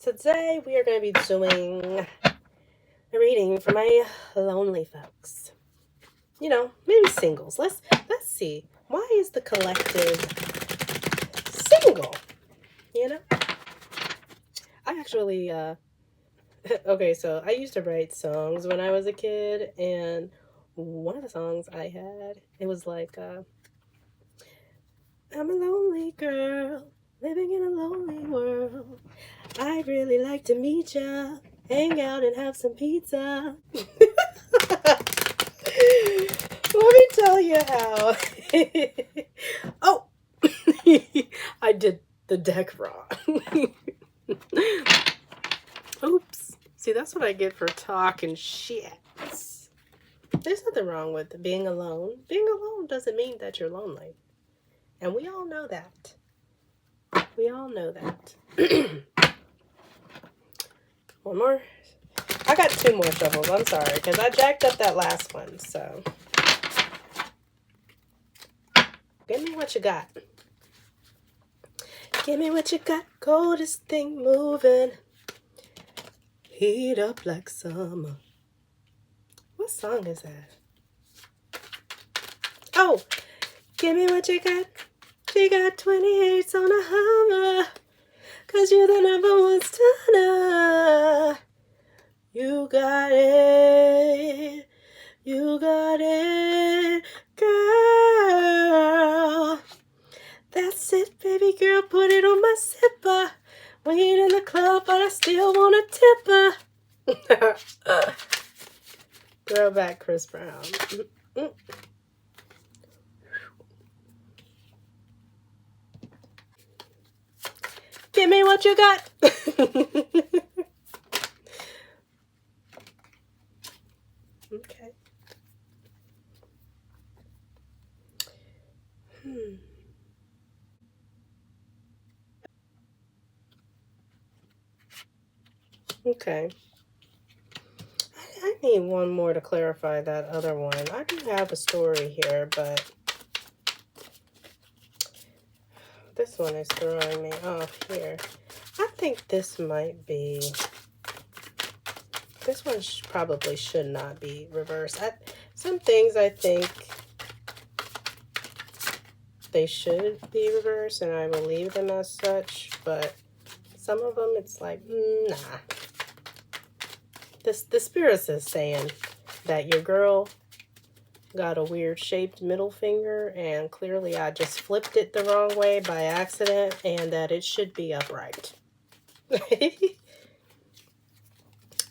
Today we are going to be doing a reading for my lonely folks. You know, maybe singles. Let's see. Why is the collective single? You know? I actually okay, so I used to write songs when I was a kid, and one of the songs I had, it was like I'm a lonely girl living in a lonely world. I'd really like to meet ya, hang out and have some pizza. Let me tell you how. Oh, I did the deck wrong. Oops. See, that's what I get for talking shit. There's nothing wrong with being alone. Being alone doesn't mean that you're lonely. And we all know that. We all know that. One more. I got two more shuffles. I'm sorry, because I jacked up that last one. So, give me what you got. Give me what you got. Coldest thing moving. Heat up like summer. What song is that? Oh, give me what you got. She got 28s on a Hummer. 'Cause you're the number one stunner. You got it. You got it, girl. That's it, baby girl. Put it on my zipper. We ain't in the club, but I still want to tip her. Throwback Chris Brown. Give me what you got. Okay. Okay. I need one more to clarify that other one. I do have a story here, but this one is throwing me off here. I think this might be... This one probably should not be reversed. Some things I think they should be reversed, and I will leave them as such, but some of them it's like, nah. The spirits is saying that your girl got a weird shaped middle finger, and clearly I just flipped it the wrong way by accident, and that it should be upright.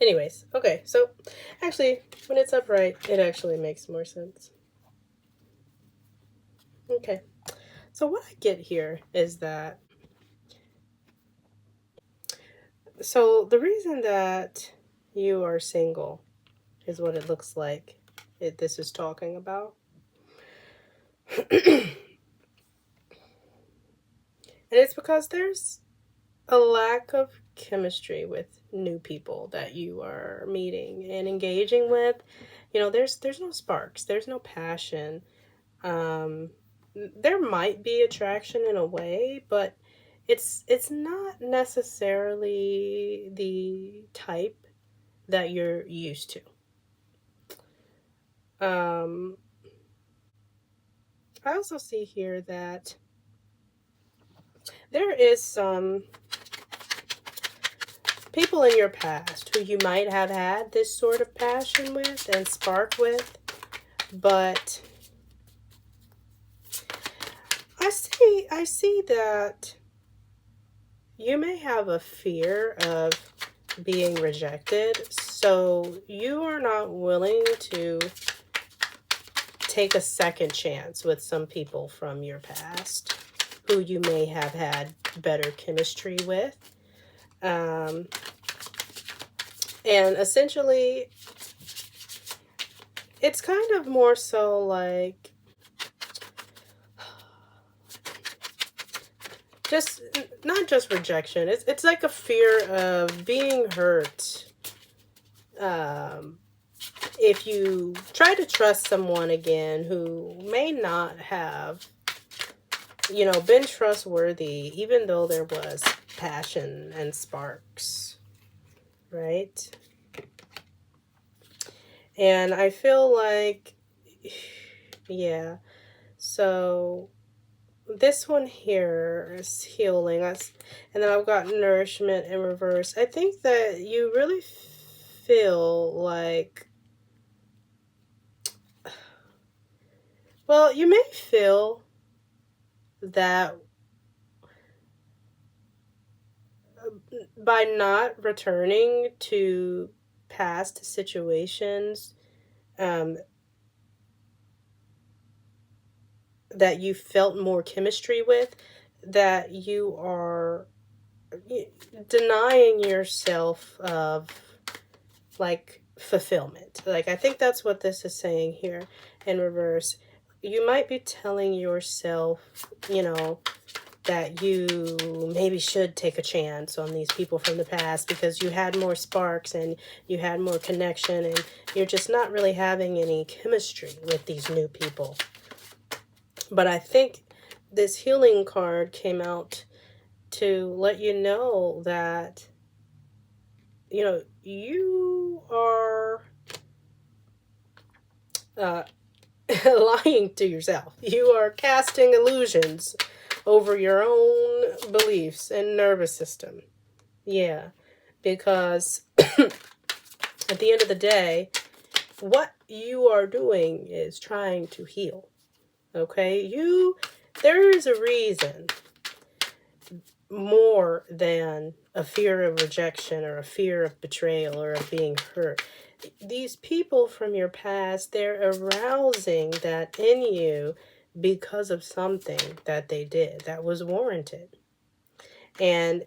Anyways, okay, so actually when it's upright, it actually makes more sense. Okay, so what I get here is that, so the reason that you are single is what it looks like this is talking about. And it's because there's a lack of chemistry with new people that you are meeting and engaging with. You know, there's no sparks, there's no passion. There might be attraction in a way, but it's not necessarily the type that you're used to. I also see here that there is some people in your past who you might have had this sort of passion with and spark with, but I see that you may have a fear of being rejected, so you are not willing to take a second chance with some people from your past who you may have had better chemistry with. And essentially, it's kind of more so like not just rejection. It's like a fear of being hurt. If you try to trust someone again who may not have, you know, been trustworthy, even though there was passion and sparks, right? And I feel like, yeah, so this one here is healing us, and then I've got nourishment in reverse. I think that you really feel like, well, you may feel that by not returning to past situations, that you felt more chemistry with, that you are denying yourself of, like, fulfillment. Like, I think that's what this is saying here in reverse. You might be telling yourself, that you maybe should take a chance on these people from the past because you had more sparks and you had more connection, and you're just not really having any chemistry with these new people. But I think this healing card came out to let you know that, you are lying to yourself. You are casting illusions over your own beliefs and nervous system. Yeah, because at the end of the day, what you are doing is trying to heal. Okay? There is a reason more than a fear of rejection or a fear of betrayal or of being hurt. These people from your past, they're arousing that in you because of something that they did that was warranted. And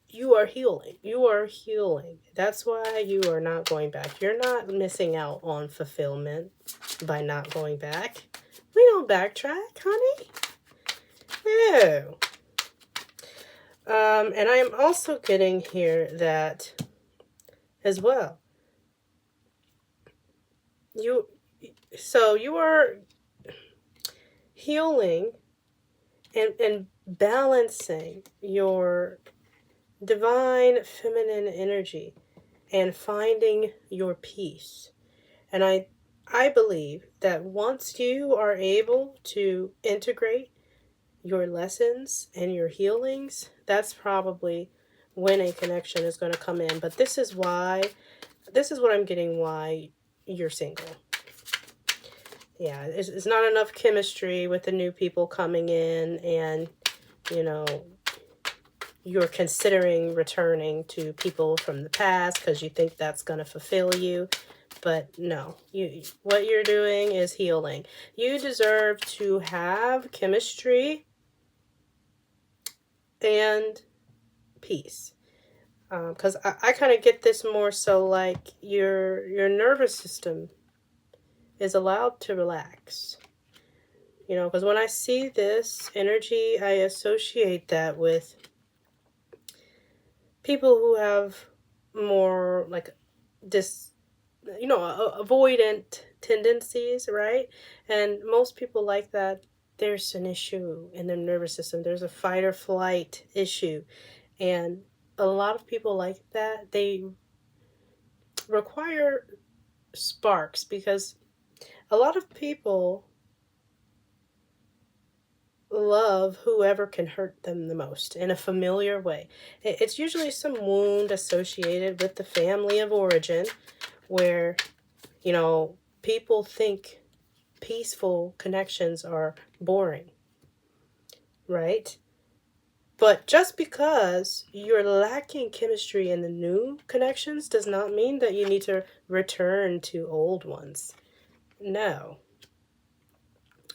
you are healing. You are healing. That's why you are not going back. You're not missing out on fulfillment by not going back. We don't backtrack, honey. No. And I am also getting here that as well. You are healing and balancing your divine feminine energy and finding your peace. And I believe that once you are able to integrate your lessons and your healings, that's probably when a connection is going to come in. But this is what I'm getting why you're single. Yeah, it's not enough chemistry with the new people coming in, and you're considering returning to people from the past because you think that's going to fulfill you. But no, what you're doing is healing. You deserve to have chemistry and peace. Because I kind of get this more so like your nervous system is allowed to relax. Because when I see this energy, I associate that with people who have more like avoidant tendencies, right? And most people like that, there's an issue in their nervous system. There's a fight or flight issue. And a lot of people like that, they require sparks because a lot of people love whoever can hurt them the most in a familiar way. It's usually some wound associated with the family of origin where, people think peaceful connections are boring, right? But just because you're lacking chemistry in the new connections does not mean that you need to return to old ones. No.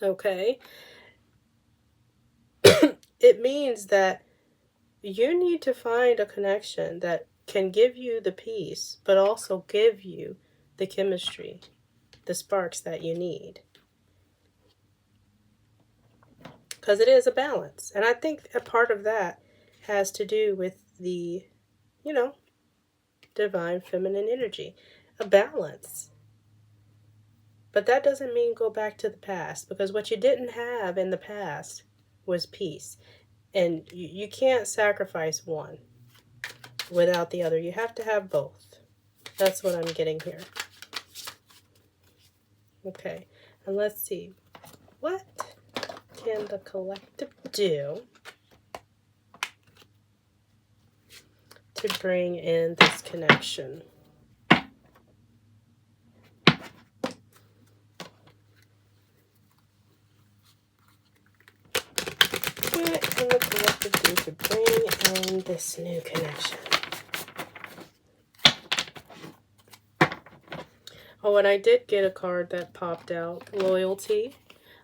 Okay? It means that you need to find a connection that can give you the peace, but also give you the chemistry, the sparks that you need. Because it is a balance. And I think a part of that has to do with the, divine feminine energy. A balance. But that doesn't mean go back to the past, because what you didn't have in the past was peace. And you can't sacrifice one without the other. You have to have both. That's what I'm getting here. Okay, and let's see. What can the collective do to bring in this connection? What can the collective do to bring in this new connection? Oh, and I did get a card that popped out, loyalty.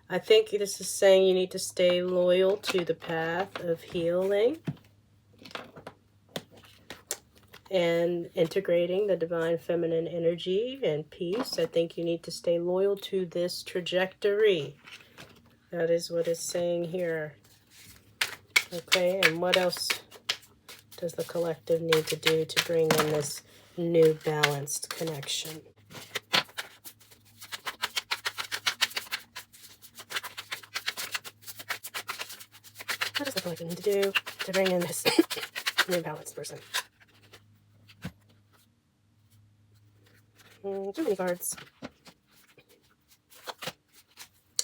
I think this is saying you need to stay loyal to the path of healing and integrating the divine feminine energy and peace. I think you need to stay loyal to this trajectory. That is what it's saying here. Okay, and what else does the collective need to do to bring in this new balanced connection? What does the collective need to do to bring in this new balanced person? Too many cards.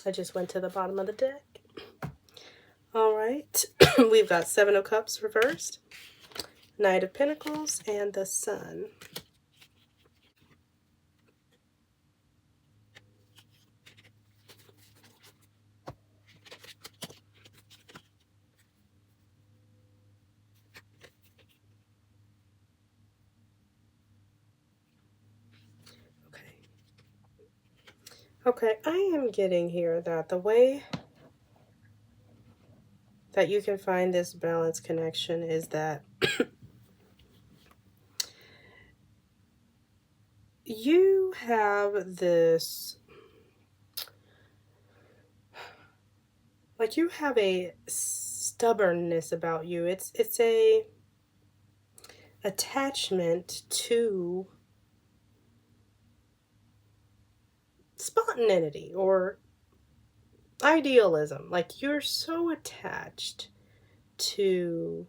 I just went to the bottom of the deck. All right. We've got Seven of Cups reversed, Knight of Pentacles, and the Sun. Okay, I am getting here that the way that you can find this balanced connection is that you have this, like you have a stubbornness about you. It's a attachment to spontaneity or idealism. Like you're so attached to,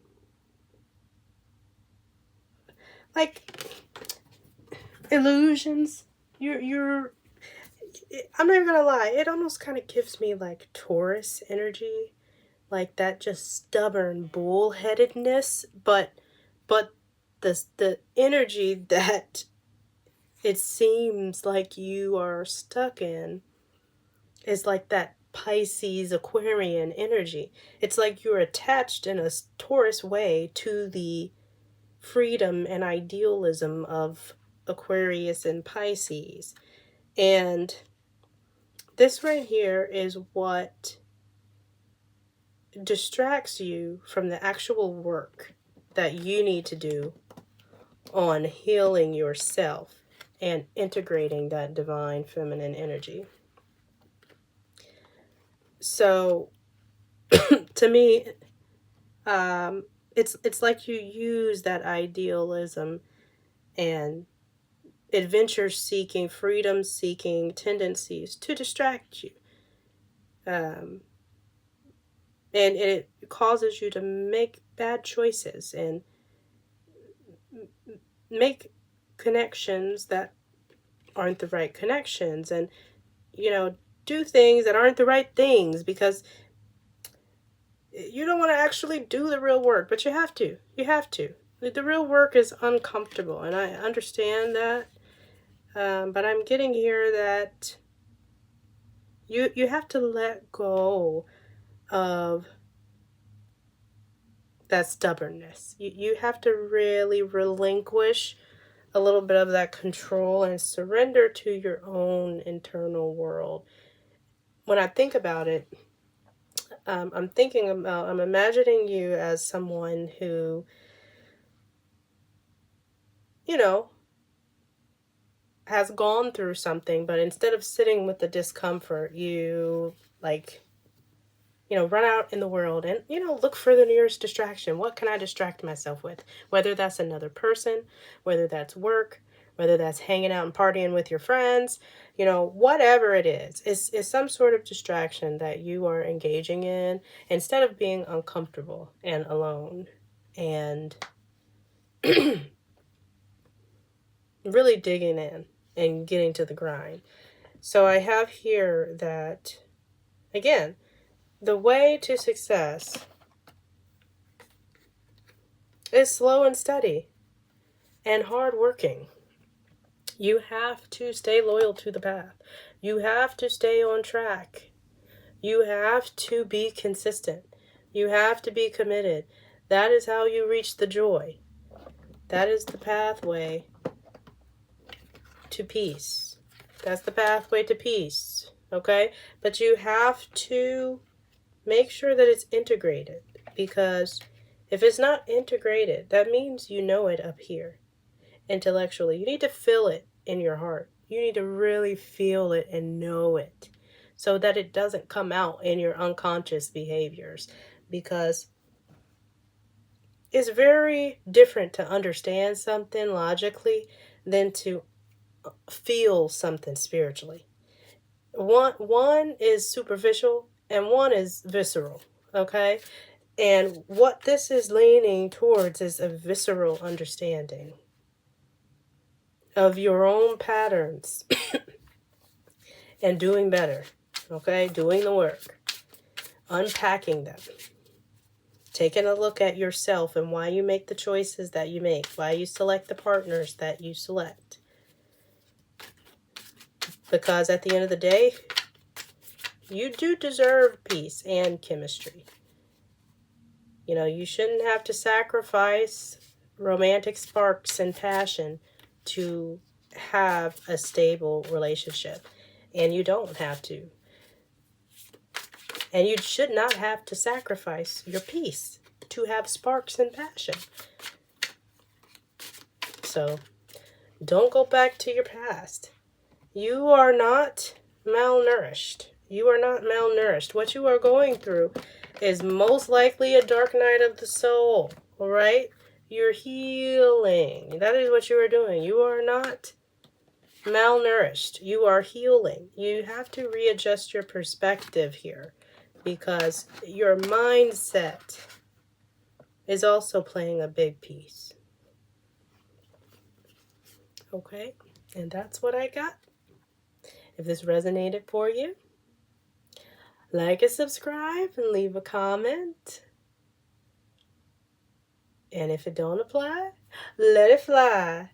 like, illusions. You're I'm not even gonna lie, it almost kind of gives me like Taurus energy, like that just stubborn bullheadedness, but the energy that it seems like you are stuck in is like that Pisces Aquarian energy. It's like you're attached in a Taurus way to the freedom and idealism of Aquarius and Pisces. And this right here is what distracts you from the actual work that you need to do on healing yourself and integrating that divine feminine energy. So to me, it's like you use that idealism and adventure seeking, freedom seeking tendencies to distract you. And it causes you to make bad choices and make connections that aren't the right connections, and, you know, do things that aren't the right things because you don't want to actually do the real work, but you have to. You have to. The real work is uncomfortable, and I understand that. But I'm getting here that you have to let go of that stubbornness. You have to really relinquish a little bit of that control and surrender to your own internal world. When I think about it, I'm imagining you as someone who, you know, has gone through something, but instead of sitting with the discomfort, you, like, you know, run out in the world and, you know, look for the nearest distraction. What can I distract myself with? Whether that's another person, whether that's work, whether that's hanging out and partying with your friends, you know, whatever it is, it's some sort of distraction that you are engaging in instead of being uncomfortable and alone and really digging in and getting to the grind. So I have here that, again, the way to success is slow and steady and hardworking. You have to stay loyal to the path. You have to stay on track. You have to be consistent. You have to be committed. That is how you reach the joy. That is the pathway to peace. That's the pathway to peace. Okay? But you have to make sure that it's integrated, because if it's not integrated, that means you know it up here intellectually. You need to feel it in your heart. You need to really feel it and know it so that it doesn't come out in your unconscious behaviors, because it's very different to understand something logically than to feel something spiritually. One is superficial and one is visceral, okay? And what this is leaning towards is a visceral understanding of your own patterns and doing better, okay? Doing the work, unpacking them, taking a look at yourself and why you make the choices that you make, why you select the partners that you select. Because at the end of the day, you do deserve peace and chemistry. You know, you shouldn't have to sacrifice romantic sparks and passion to have a stable relationship. And you don't have to. And you should not have to sacrifice your peace to have sparks and passion. So, don't go back to your past. You are not malnourished. You are not malnourished. What you are going through is most likely a dark night of the soul. All right? You're healing. That is what you are doing. You are not malnourished. You are healing. You have to readjust your perspective here, because your mindset is also playing a big piece. Okay? And that's what I got. If this resonated for you, like and subscribe and leave a comment. And if it don't apply, let it fly.